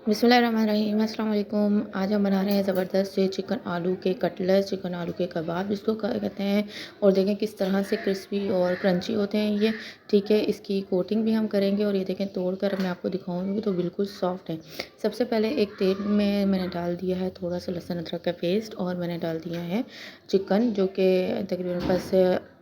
बिस्मिल्लाहिर्रहमानिर्रहीम अस्सलाम वालेकुम। आज हम बना रहे हैं ज़बरदस्त से चिकन आलू के कटलेट, चिकन आलू के कबाब जिसको कहते हैं। और देखें किस तरह से क्रिस्पी और क्रंची होते हैं ये। ठीक है, इसकी कोटिंग भी हम करेंगे और ये देखें तोड़ कर मैं आपको दिखाऊंगी तो बिल्कुल सॉफ्ट है। सबसे पहले एक तेल में मैंने डाल दिया है थोड़ा सा लहसुन अदरक का पेस्ट और मैंने डाल दिया है चिकन जो कि तकरीबन बस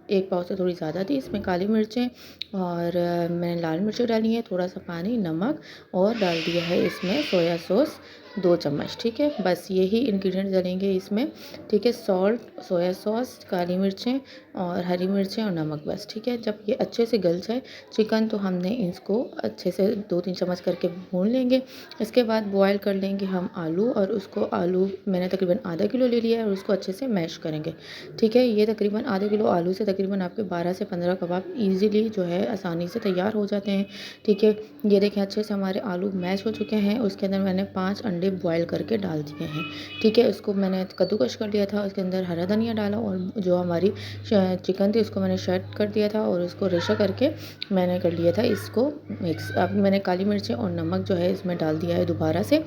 एक पाव से थोड़ी ज़्यादा थी। इसमें काली मिर्चें और मैंने लाल मिर्च डाली है, थोड़ा सा पानी, नमक और डाल दिया है इसमें सोया सॉस 2 चम्मच। ठीक है, बस यही इंग्रेडिएंट डलेंगे इसमें। ठीक है, सॉल्ट, सोया सॉस, काली मिर्चें और हरी मिर्चें और नमक बस। ठीक है, जब ये अच्छे से गल जाए चिकन तो हमने इसको अच्छे से 2-3 चम्मच करके भून लेंगे। इसके बाद बॉयल कर लेंगे हम आलू और उसको आलू मैंने तकरीबन आधा किलो ले लिया है और उसको अच्छे से मैश करेंगे। ठीक है, ये तकरीबन आधे किलो आलू से तकरीबन आपके 12 से 15 कबाब ईज़िली जो है आसानी से तैयार हो जाते हैं। ठीक है, ये देखें अच्छे से हमारे आलू मैश हो चुके हैं। उसके अंदर मैंने 5 अंडे बॉयल करके डाल दिए हैं। ठीक है, उसको मैंने कद्दूकश कर लिया था, उसके अंदर हरा धनिया डाला और जो हमारी चिकन थी उसको मैंने शर्ट कर दिया था और उसको रेशा करके मैंने कर लिया था इसको मिक्स। अब मैंने काली मिर्चें और नमक जो है इसमें डाल दिया है दोबारा से,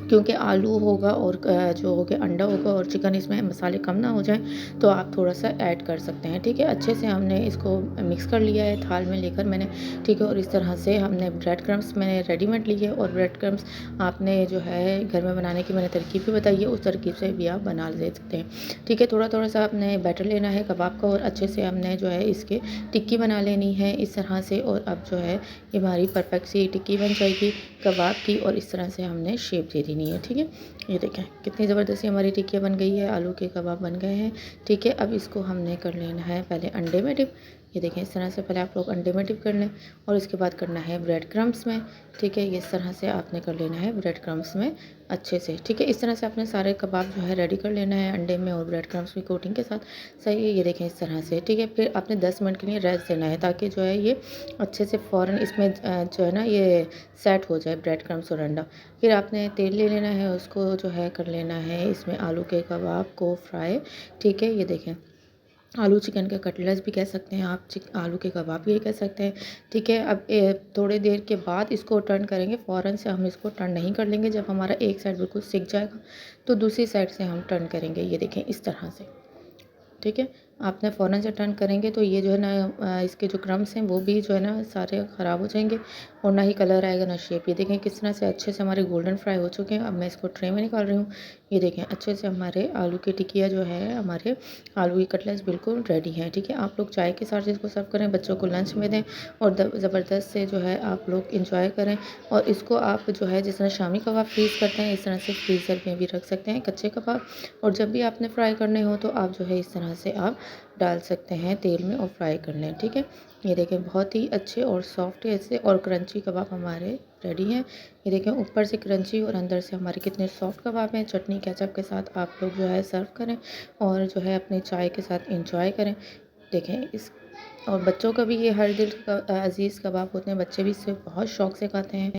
क्योंकि आलू होगा और जो हो गया अंडा होगा और चिकन, इसमें मसाले कम ना हो जाएं तो आप थोड़ा सा ऐड कर सकते हैं। ठीक है, अच्छे से हमने इसको मिक्स कर लिया है थाल में लेकर मैंने। ठीक है, और इस तरह से हमने ब्रेड क्रम्स मैंने रेडीमेड लिए और ब्रेड क्रम्स आपने जो है घर में बनाने की मैंने तरकीब भी बताई है, उस तरकीब से भी आप बना ले सकते हैं। ठीक है, थोड़ा थोड़ा सा आपने बैटर लेना है कबाब का और अच्छे से हमने जो है इसके टिक्की बना लेनी है इस तरह से। और अब जो है ये हमारी परफेक्ट सी टिक्की बन जाएगी कबाब की और इस तरह से हमने शेप दे देनी है। ठीक है, ये देखें कितनी ज़बरदस्ती हमारी टिक्कियाँ बन गई है, आलू के कबाब बन गए हैं। ठीक है, अब इसको हमने कर लेना है पहले अंडे में डिप। ये देखें इस तरह से पहले आप लोग अंडे में डिप कर लें और इसके बाद करना है ब्रेड क्रम्स में। ठीक है, इस तरह से आपने कर लेना है ब्रेड क्रम्स में अच्छे से। ठीक है, इस तरह से आपने सारे कबाब जो है रेडी कर लेना है अंडे में और ब्रेड क्रम्स की कोटिंग के साथ। सही है, ये देखें इस तरह से। ठीक है, फिर आपने 10 मिनट के लिए रेस्ट देना है ताकि जो है ये अच्छे से फ़ौरन इसमें जो है ना ये सेट हो जाए ब्रेड क्रम्स और अंडा। फिर आपने तेल ले लेना है, उसको जो है कर लेना है इसमें आलू के कबाब को फ्राई। ठीक है, ये देखें आलू चिकन के कटलेट्स भी कह सकते हैं आप, आलू के कबाब भी कह सकते हैं। ठीक है, अब थोड़ी देर के बाद इसको टर्न करेंगे, फ़ौरन से हम इसको टर्न नहीं कर लेंगे। जब हमारा एक साइड बिल्कुल सिक जाएगा तो दूसरी साइड से हम टर्न करेंगे। ये देखें इस तरह से। ठीक है, आपने फ़ौरन से टर्न करेंगे तो ये जो है ना इसके जो क्रम्स हैं वो भी जो है ना सारे ख़राब हो जाएंगे और ना ही कलर आएगा ना शेप। ये देखें किस तरह से अच्छे से हमारे गोल्डन फ्राई हो चुके हैं। अब मैं इसको ट्रे में निकाल रही हूँ। ये देखें अच्छे से हमारे आलू की टिकिया जो है, हमारे आलू की कटलेट्स बिल्कुल रेडी हैं। ठीक है, आप लोग चाय के साथ इसको सर्व करें, बच्चों को लंच में दें और ज़बरदस्त से जो है आप लोग इंजॉय करें। और इसको आप जो है जिस तरह शामी कबाब फ्रीज़ करते हैं इस तरह से फ्रीज़र में भी रख सकते हैं कच्चे कबाब। और जब भी आपने फ्राई करने हो तो आप जो है इस तरह से आप डाल सकते हैं तेल में और फ्राई कर लें। ठीक है, ये देखें बहुत ही अच्छे और सॉफ्ट ऐसे और क्रंची कबाब हमारे रेडी हैं। ये देखें ऊपर से क्रंची और अंदर से हमारे कितने सॉफ्ट कबाब हैं। चटनी केचप के साथ आप लोग जो है सर्व करें और जो है अपनी चाय के साथ इंजॉय करें। देखें इस और बच्चों का भी ये हर दिल का अज़ीज़ कबाब होते हैं, बच्चे भी इससे बहुत शौक़ से खाते हैं।